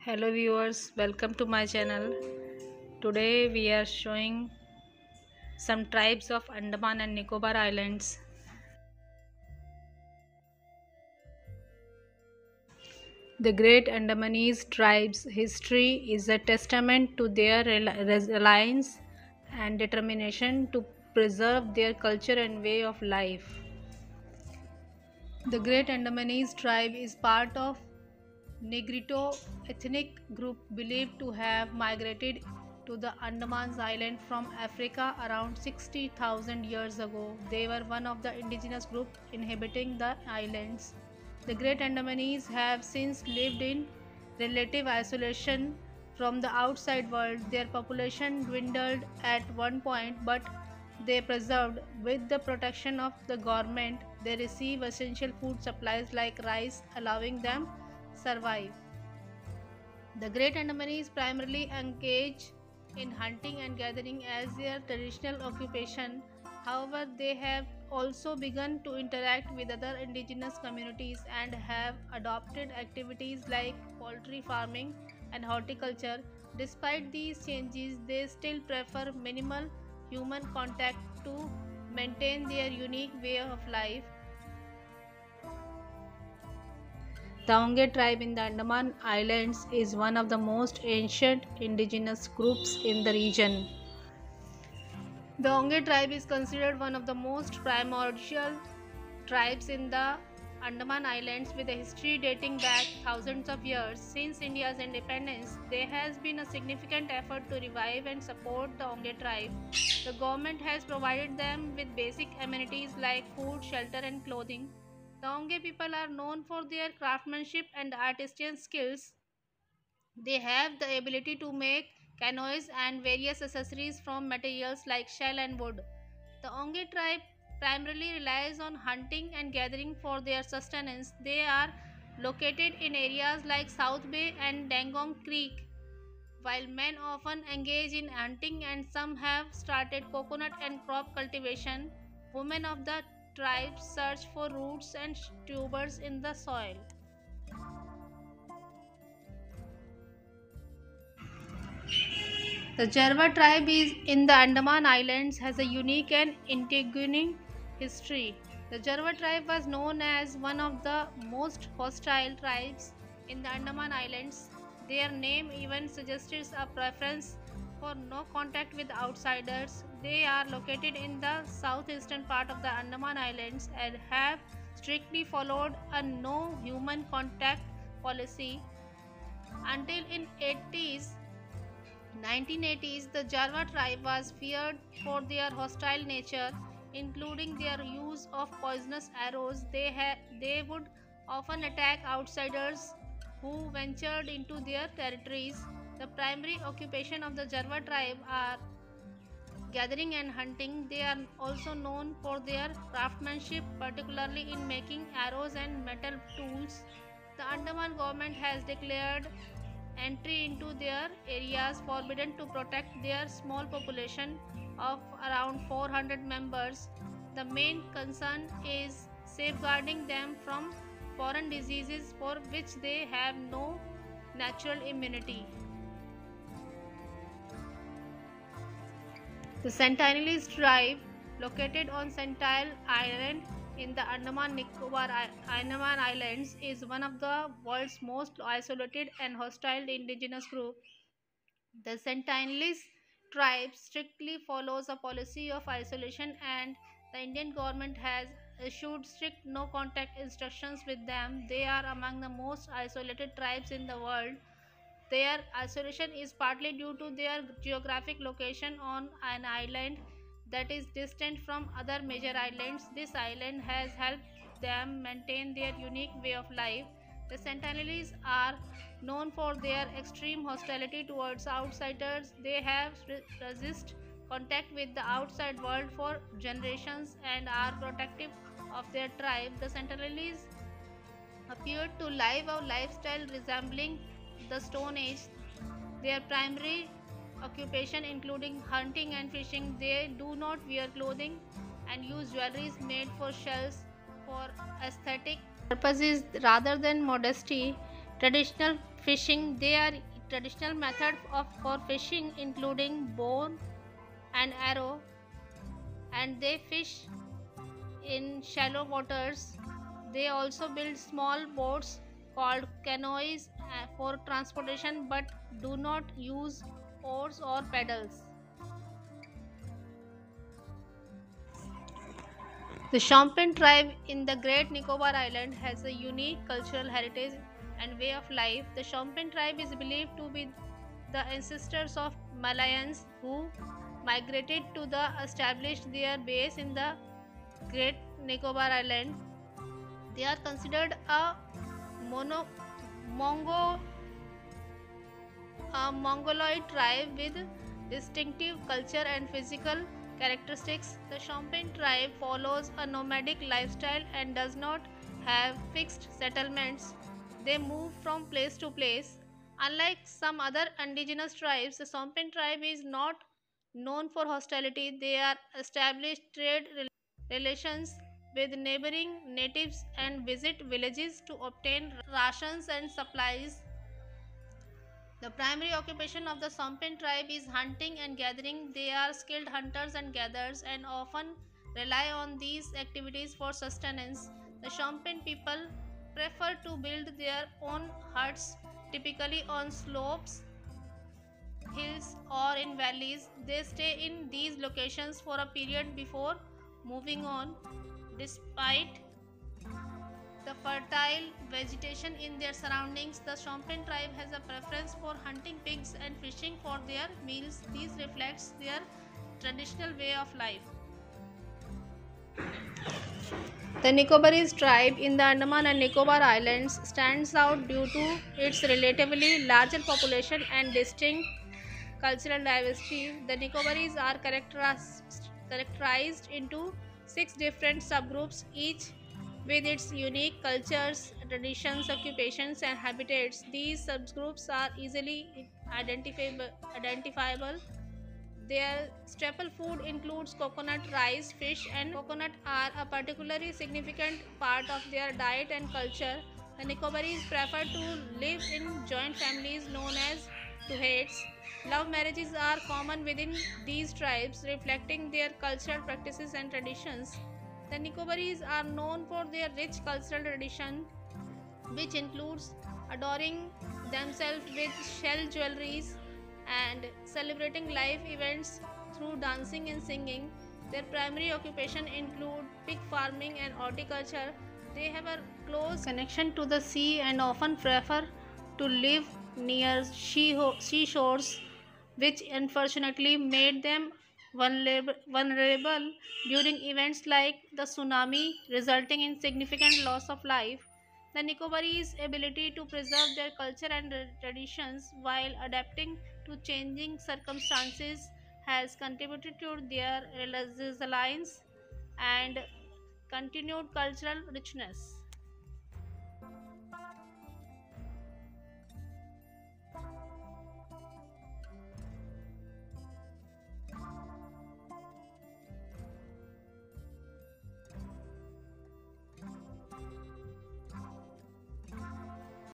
Hello viewers, welcome to my channel. Today we are showing some tribes of Andaman and Nicobar Islands. The Great Andamanese tribe's history is a testament to their resilience and determination to preserve their culture and way of life. The Great Andamanese tribe is part of Negrito ethnic group believed to have migrated to the Andaman Islands from Africa around 60,000 years ago. They were one of the indigenous groups inhabiting the islands. The Great Andamanese have since lived in relative isolation from the outside world. Their population dwindled at one point, but they preserved. With the protection of the government, they receive essential food supplies like rice, allowing them survive. The Great Andamanese primarily engage in hunting and gathering as their traditional occupation. However, they have also begun to interact with other indigenous communities and have adopted activities like poultry farming and horticulture. Despite these changes, they still prefer minimal human contact to maintain their unique way of life. The Onge tribe in the Andaman Islands is one of the most ancient indigenous groups in the region. The Onge tribe is considered one of the most primordial tribes in the Andaman Islands, with a history dating back thousands of years. Since India's independence, there has been a significant effort to revive and support the Onge tribe. The government has provided them with basic amenities like food, shelter, and clothing. The Onge people are known for their craftsmanship and artisan skills. They have the ability to make canoes and various accessories from materials like shell and wood. The Onge tribe primarily relies on hunting and gathering for their sustenance. They are located in areas like South Bay and Dangong Creek. While men often engage in hunting and some have started coconut and crop cultivation, women of the tribe search for roots and tubers in the soil. The Gerva Tribe is in the Andaman Islands has a unique and intriguing history. The Gerva Tribe was known as one of the most hostile tribes in the Andaman Islands. Their name even suggests a preference for no contact with outsiders. They are located in the southeastern part of the Andaman Islands and have strictly followed a no human contact policy until in 1980s, the Gerva tribe was feared for their hostile nature, including their use of poisonous arrows. They would often attack outsiders who ventured into their territories. The primary occupation of the Gerva tribe are gathering and hunting. They are also known for their craftsmanship, particularly in making arrows and metal tools. The Andaman government has declared entry into their areas forbidden to protect their small population of around 400 members. The main concern is safeguarding them from foreign diseases for which they have no natural immunity. The Sentinel Tribe, located on Sentinel Island in the Andaman Islands, is one of the world's most isolated and hostile indigenous groups. The Sentinelese tribe strictly follows a policy of isolation, and the Indian government has issued strict no contact instructions with them. They are among the most isolated tribes in the world. Their isolation is partly due to their geographic location on an island that is distant from other major islands. This island has helped them maintain their unique way of life. The Sentinelese are known for their extreme hostility towards outsiders. They have resisted contact with the outside world for generations and are protective of their tribe. The Sentinelese appeared to live a lifestyle resembling the Stone Age. Their primary occupation including hunting and fishing. They do not wear clothing and use jewelry made for shells for aesthetic purposes rather than modesty. Traditional fishing. They are traditional method for fishing including bow and arrow, and they fish in shallow waters. They also build small boats called canoes for transportation but do not use oars or paddles. The Shampan tribe in the Great Nicobar Island has a unique cultural heritage and way of life. The Shampan tribe is believed to be the ancestors of Malayans who migrated to the established their base in the Great Nicobar Island. They are considered mono, Mongo, a Mongoloid tribe with distinctive culture and physical characteristics. The Shampan tribe follows a nomadic lifestyle and does not have fixed settlements. They move from place to place. Unlike some other indigenous tribes, the Shampan tribe is not known for hostility. They are established trade relations with neighboring natives and visit villages to obtain rations and supplies. The primary occupation of the Shampan tribe is hunting and gathering. They are skilled hunters and gatherers and often rely on these activities for sustenance. The Shampan people prefer to build their own huts, typically on slopes, hills, or in valleys. They stay in these locations for a period before moving on. Despite the fertile vegetation in their surroundings, the Shampan tribe has a preference for hunting pigs and fishing for their meals. This reflects their traditional way of life. The Nicobarese tribe in the Andaman and Nicobar Islands stands out due to its relatively larger population and distinct cultural diversity. The Nicobarese are characterized into six different subgroups, each with its unique cultures, traditions, occupations, and habitats. These subgroups are easily identifiable. Their staple food includes coconut, rice, fish, and coconut are a particularly significant part of their diet and culture. The Nicobarese prefer to live in joint families known as tuhats. Love marriages are common within these tribes, reflecting their cultural practices and traditions. The Nicobarese are known for their rich cultural tradition, which includes adoring themselves with shell jewelries and celebrating life events through dancing and singing. Their primary occupation include pig farming and horticulture. They have a close connection to the sea and often prefer to live near seashores, which unfortunately made them vulnerable during events like the tsunami, resulting in significant loss of life. The Nicobarese' ability to preserve their culture and traditions while adapting to changing circumstances has contributed to their resilience and continued cultural richness.